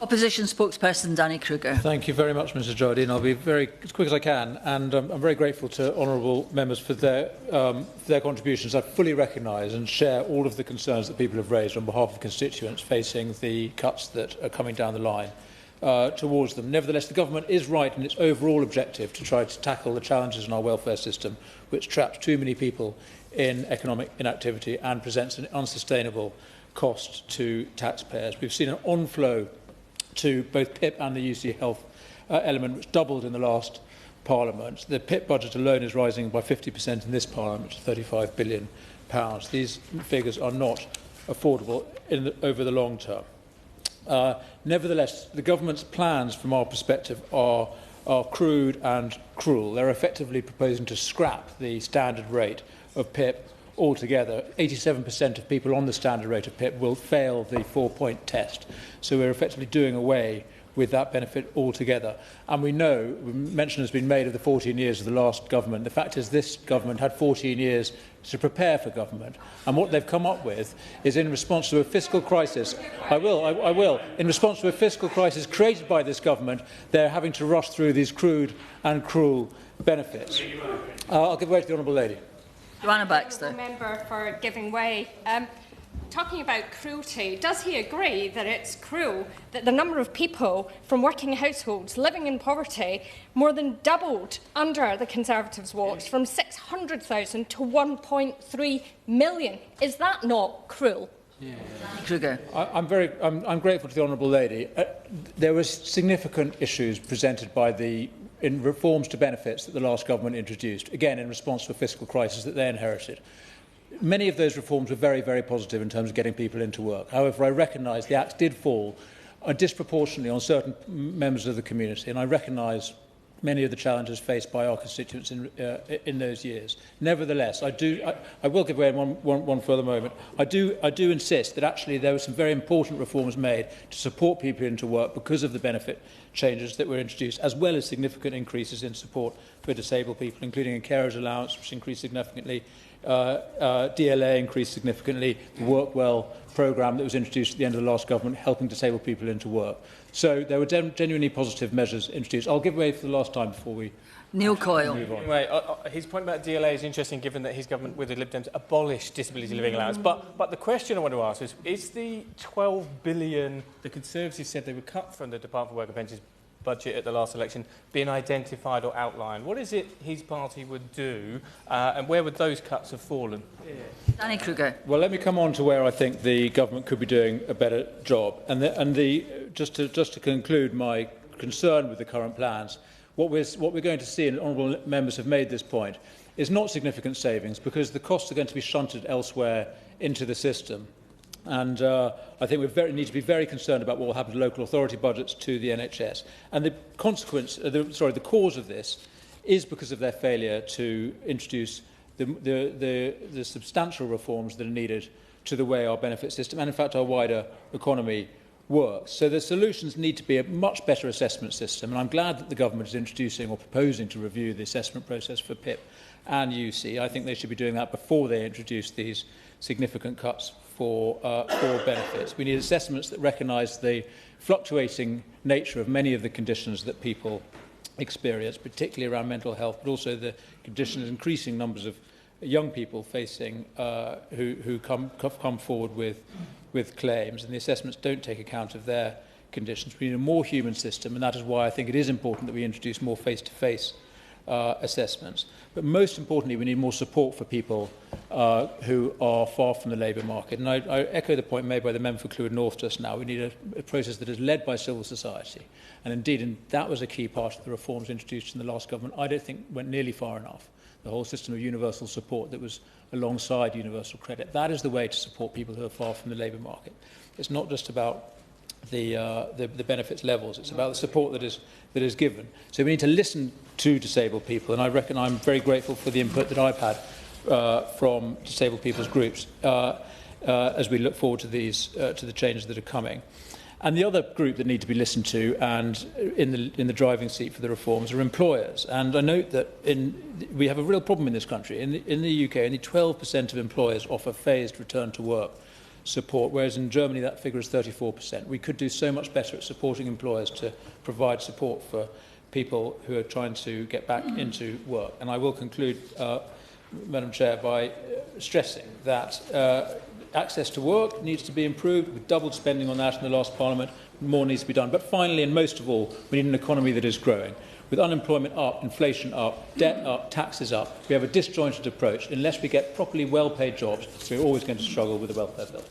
Opposition spokesperson Danny Kruger. Thank you very much, Mr. Jardine. I'll be as quick as I can, and I'm very grateful to honourable members for their contributions. I fully recognise and share all of the concerns that people have raised on behalf of constituents facing the cuts that are coming down the line towards them. Nevertheless, the government is right in its overall objective to try to tackle the challenges in our welfare system, which traps too many people in economic inactivity and presents an unsustainable cost to taxpayers. We've seen an onflow to both PIP and the UC Health element, which doubled in the last Parliament. The PIP budget alone is rising by 50% in this Parliament to £35 billion. These figures are not affordable over the long term. Nevertheless, the government's plans, from our perspective, are crude and cruel. They're effectively proposing to scrap the standard rate of PIP altogether. 87% of people on the standard rate of PIP will fail the 4-point test. So we're effectively doing away with that benefit altogether. And we know, mention has been made of the 14 years of the last government. The fact is this government had 14 years to prepare for government. And what they've come up with is, in response to a fiscal crisis, I will. In response to a fiscal crisis created by this government, they're having to rush through these crude and cruel benefits. I'll give way to the Honourable Lady. Joanna Baxter. Member for giving way. Talking about cruelty, does he agree that it's cruel that the number of people from working households living in poverty more than doubled under the Conservatives' watch, from 600,000 to 1.3 million? Is that not cruel? Kruger. I'm grateful to the Honourable Lady. There were significant issues presented by in reforms to benefits that the last government introduced, again in response to a fiscal crisis that they inherited. Many of those reforms were very, very positive in terms of getting people into work. However, I recognise the axe did fall disproportionately on certain members of the community, and I recognise many of the challenges faced by our constituents in those years. Nevertheless, I will give way in one further moment. I do insist that actually there were some very important reforms made to support people into work because of the benefit changes that were introduced, as well as significant increases in support for disabled people, including a carers allowance, which increased significantly, DLA increased significantly, the Work Well programme that was introduced at the end of the last government, helping disabled people into work. So there were genuinely positive measures introduced. I'll give way for the last time before we Neil Coyle. move on. Anyway, his point about DLA is interesting, given that his government with the Lib Dems abolished disability living allowance. But the question I want to ask is the £12 billion the Conservatives said they would cut from the Department for Work and Pensions budget at the last election being identified or outlined? What is it his party would do, and where would those cuts have fallen? Danny Kruger. Well, let me come on to where I think the government could be doing a better job. Just to conclude my concern with the current plans, what we're going to see, and honourable members have made this point, is not significant savings, because the costs are going to be shunted elsewhere into the system. And I think we need to be very concerned about what will happen to local authority budgets, to the NHS. And the cause of this is because of their failure to introduce the substantial reforms that are needed to the way our benefit system and, in fact, our wider economy works. So the solutions need to be a much better assessment system. And I'm glad that the government is introducing or proposing to review the assessment process for PIP and UC. I think they should be doing that before they introduce these significant cuts for benefits. We need assessments that recognise the fluctuating nature of many of the conditions that people experience, particularly around mental health, but also the conditions, increasing numbers of young people facing who come forward with claims, and the assessments don't take account of their conditions. We need a more human system, and that is why I think it is important that we introduce more face-to-face assessments. But most importantly, we need more support for people who are far from the labour market. And I echo the point made by the member for Kruger North just now. We need a process that is led by civil society. And indeed, that was a key part of the reforms introduced in the last government. I don't think went nearly far enough. The whole system of universal support that was alongside universal credit. That is the way to support people who are far from the labour market. It's not just about the benefits levels. It's about the support that is given. So we need to listen to disabled people, and I reckon I'm very grateful for the input that I've had from disabled people's groups as we look forward to the changes that are coming. And the other group that need to be listened to and in the driving seat for the reforms are employers. And I note that we have a real problem in this country. In the UK, only 12% of employers offer phased return to work support, whereas in Germany that figure is 34%. We could do so much better at supporting employers to provide support for people who are trying to get back into work. And I will conclude, Madam Chair, by stressing that access to work needs to be improved. We've doubled spending on that in the last Parliament. More needs to be done. But finally, and most of all, we need an economy that is growing. With unemployment up, inflation up, debt up, taxes up, we have a disjointed approach. Unless we get properly well-paid jobs, we're always going to struggle with the welfare bill.